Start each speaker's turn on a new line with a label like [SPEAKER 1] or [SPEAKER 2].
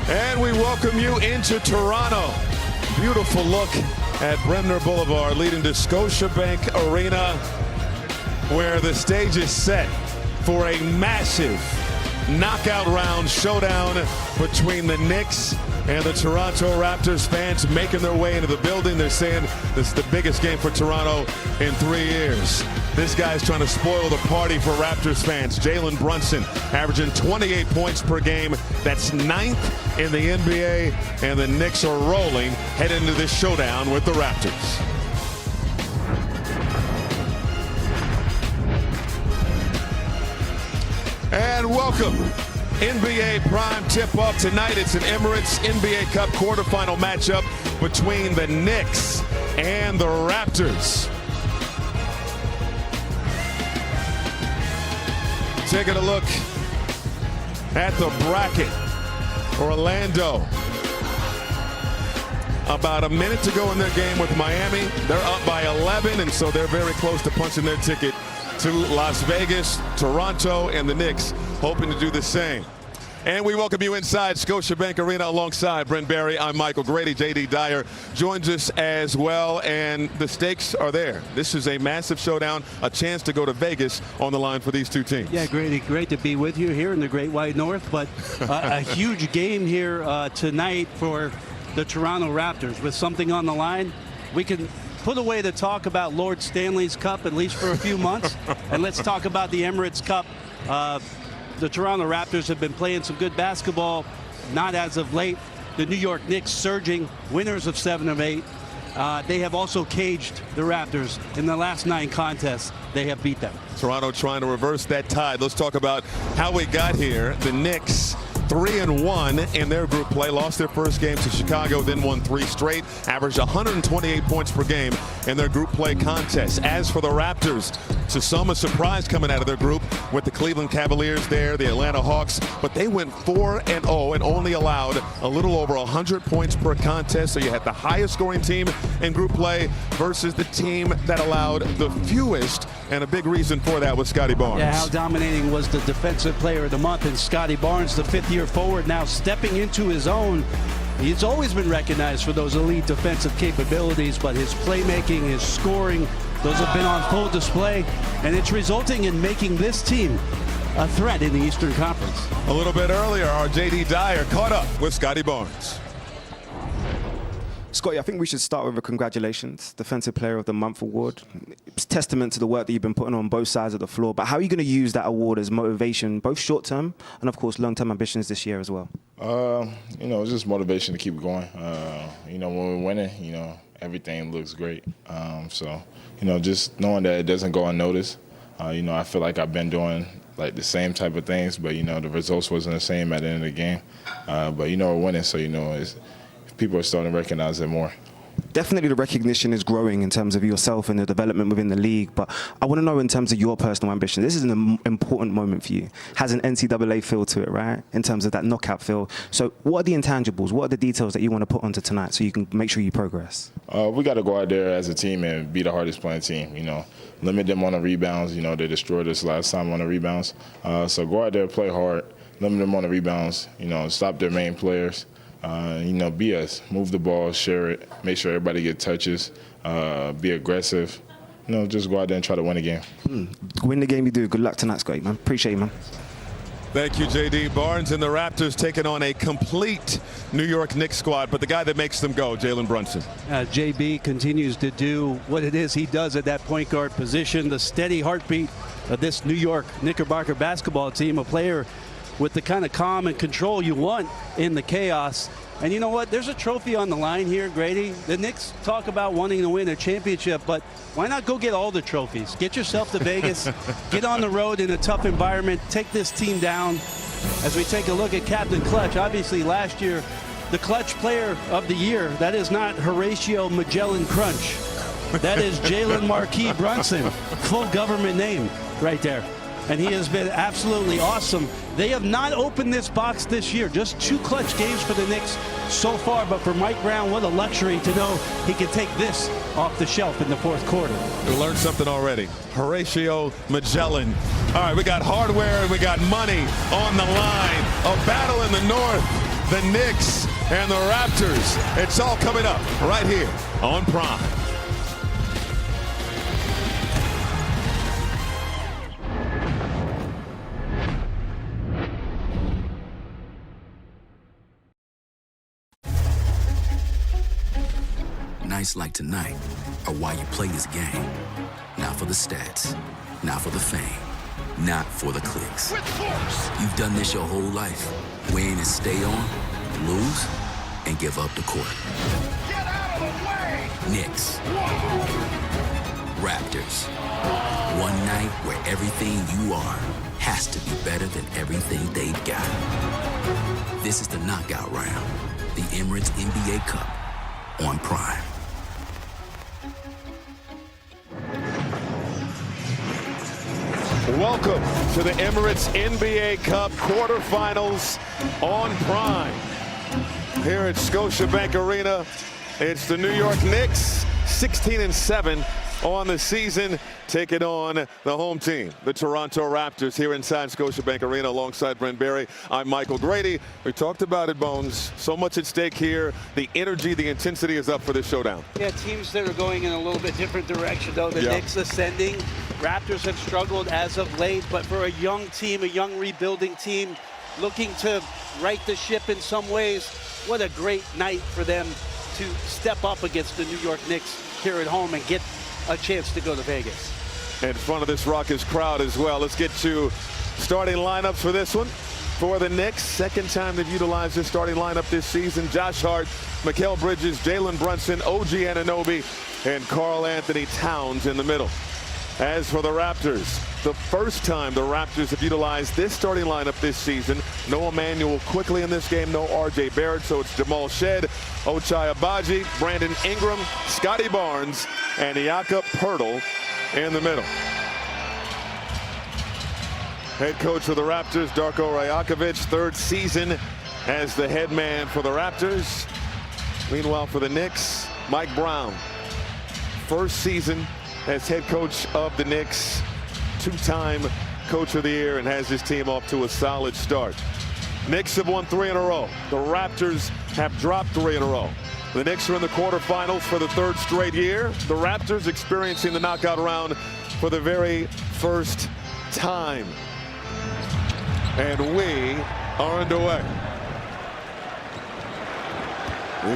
[SPEAKER 1] And we welcome you into Toronto. Beautiful look at Bremner Boulevard leading to Scotiabank Arena, where the stage is set for a massive knockout round showdown between the Knicks and the Toronto Raptors. Fans making their way into the building. They're saying this is the biggest game for Toronto in 3 years. This guy's trying to spoil the party for Raptors fans. Jalen Brunson averaging 28 points per game. That's 9th in the NBA, and the Knicks are rolling, heading into this showdown with the Raptors. And welcome. NBA prime tip-off tonight. It's an Emirates NBA Cup quarterfinal matchup between the Knicks and the Raptors. Taking a look at the bracket. Orlando, about a minute to go in their game with Miami. They're up by 11, and so they're very close to punching their ticket to Las Vegas. Toronto and the Knicks hoping to do the same. And we welcome you inside Scotiabank Arena alongside Brent Barry. I'm Michael Grady. J.D. Dyer joins us as well, and the stakes are there. This is a massive showdown, a chance to go to Vegas on the line for these two teams.
[SPEAKER 2] Yeah, Grady, great to be with you here in the Great White North, but a huge game here tonight for the Toronto Raptors. With something on the line, we can put away the talk about Lord Stanley's Cup, at least for a few months, and let's talk about the Emirates Cup. The Toronto Raptors have been playing some good basketball, not as of late. The New York Knicks surging, winners of 7 of 8. They have also caged the Raptors in the last 9 contests. They have beat them. Toronto
[SPEAKER 1] trying to reverse that tide. Let's talk about how we got here. The Knicks 3-1 in their group play, lost their first game to Chicago, then won 3 straight, averaged 128 points per game in their group play contest. As for the Raptors, to some a surprise coming out of their group with the Cleveland Cavaliers there, the Atlanta Hawks, but they went 4-0 and only allowed a little over 100 points per contest. So you had the highest scoring team in group play versus the team that allowed the fewest, and a big reason for that was Scottie Barnes.
[SPEAKER 2] Yeah, how dominating was the defensive player of the month in Scottie Barnes, the 5th-year forward, now stepping into his own. He's always been recognized for those elite defensive capabilities, but his playmaking, his scoring, those have been on full display, and it's resulting in making this team a threat in the Eastern Conference.
[SPEAKER 1] A little bit earlier, our J.D. Dyer caught up with Scottie Barnes.
[SPEAKER 3] Scottie, I think we should start with a congratulations. Defensive Player of the Month award. It's testament to the work that you've been putting on both sides of the floor. But how are you going to use that award as motivation, both short-term and, of course, long-term ambitions this year as well?
[SPEAKER 4] It's just motivation to keep going. When we're winning, everything looks great. Just knowing that it doesn't go unnoticed. I feel like I've been doing like the same type of things, but, the results wasn't the same at the end of the game. But, we're winning, so, people are starting to recognize it more.
[SPEAKER 3] Definitely the recognition is growing in terms of yourself and the development within the league, but I want to know in terms of your personal ambition. This is an important moment for you. Has an NCAA feel to it, right? In terms of that knockout feel. So what are the intangibles? What are the details that you want to put onto tonight so you can make sure you progress?
[SPEAKER 4] We got to go out there as a team and be the hardest playing team, Limit them on the rebounds. They destroyed us last time on the rebounds. So go out there, play hard, limit them on the rebounds, stop their main players. Be us. Move the ball, share it, make sure everybody gets touches, be aggressive. Just go out there and try to win the game.
[SPEAKER 3] Win the game you do. Good luck tonight, Scottie, man. Appreciate you, man.
[SPEAKER 1] Thank you, J.D. Barnes and the Raptors taking on a complete New York Knicks squad, but the guy that makes them go, Jalen Brunson.
[SPEAKER 2] JB continues to do what it is he does at that point guard position, the steady heartbeat of this New York Knickerbocker basketball team, a player with the kind of calm and control you want in the chaos. And you know what? There's a trophy on the line here, Grady. The Knicks talk about wanting to win a championship, but why not go get all the trophies? Get yourself to Vegas, get on the road in a tough environment, take this team down. As we take a look at Captain Clutch, obviously last year, the Clutch Player of the Year, that is not Horatio Magellan Crunch. That is Jalen Marquis Brunson, full government name right there. And he has been absolutely awesome. They have not opened this box this year. Just 2 clutch games for the Knicks so far. But for Mike Brown, what a luxury to know he can take this off the shelf in the 4th quarter.
[SPEAKER 1] We learned something already. Horatio Magellan. All right, we got hardware and we got money on the line. A battle in the north. the Knicks and the Raptors. It's all coming up right here on Prime.
[SPEAKER 5] Nights like tonight are why you play this game. Not for the stats, not for the fame, not for the clicks. You've done this your whole life. Win and stay on, lose and give up the court.
[SPEAKER 6] Get out of the way!
[SPEAKER 5] Knicks. Raptors. One night where everything you are has to be better than everything they've got. This is the knockout round. The Emirates NBA Cup on Prime.
[SPEAKER 1] Welcome to the Emirates NBA Cup quarterfinals on Prime. Here at Scotiabank Arena, it's the New York Knicks, 16-7 on the season, taking on the home team, the Toronto Raptors, here inside Scotiabank Arena alongside Brent Barry. I'm Michael Grady. We talked about it, Bones. So much at stake here. The energy, the intensity is up for this showdown.
[SPEAKER 2] Yeah, teams that are going in a little bit different direction, though. The Knicks ascending. Raptors have struggled as of late, but for a young team, a young rebuilding team, looking to right the ship in some ways, what a great night for them to step up against the New York Knicks here at home and get a chance to go to Vegas.
[SPEAKER 1] In front of this raucous crowd as well. Let's get to starting lineups for this one. For the Knicks, second time they've utilized their starting lineup this season. Josh Hart, Mikal Bridges, Jalen Brunson, OG Anunoby, and Karl Anthony Towns in the middle. As for the Raptors, the first time the Raptors have utilized this starting lineup this season. No Emmanuel quickly in this game, no RJ Barrett, so it's Jamal Shead, Ochai Agbaji, Brandon Ingram, Scottie Barnes, and Jakob Poeltl in the middle. Head coach for the Raptors, Darko Rajakovic, third season as the head man for the Raptors. Meanwhile, for the Knicks, Mike Brown, first season as head coach of the Knicks, two-time coach of the year, and has his team off to a solid start. Knicks have won 3 in a row. The Raptors have dropped 3 in a row. The Knicks are in the quarterfinals for the third straight year. The Raptors experiencing the knockout round for the very first time. And we are underway.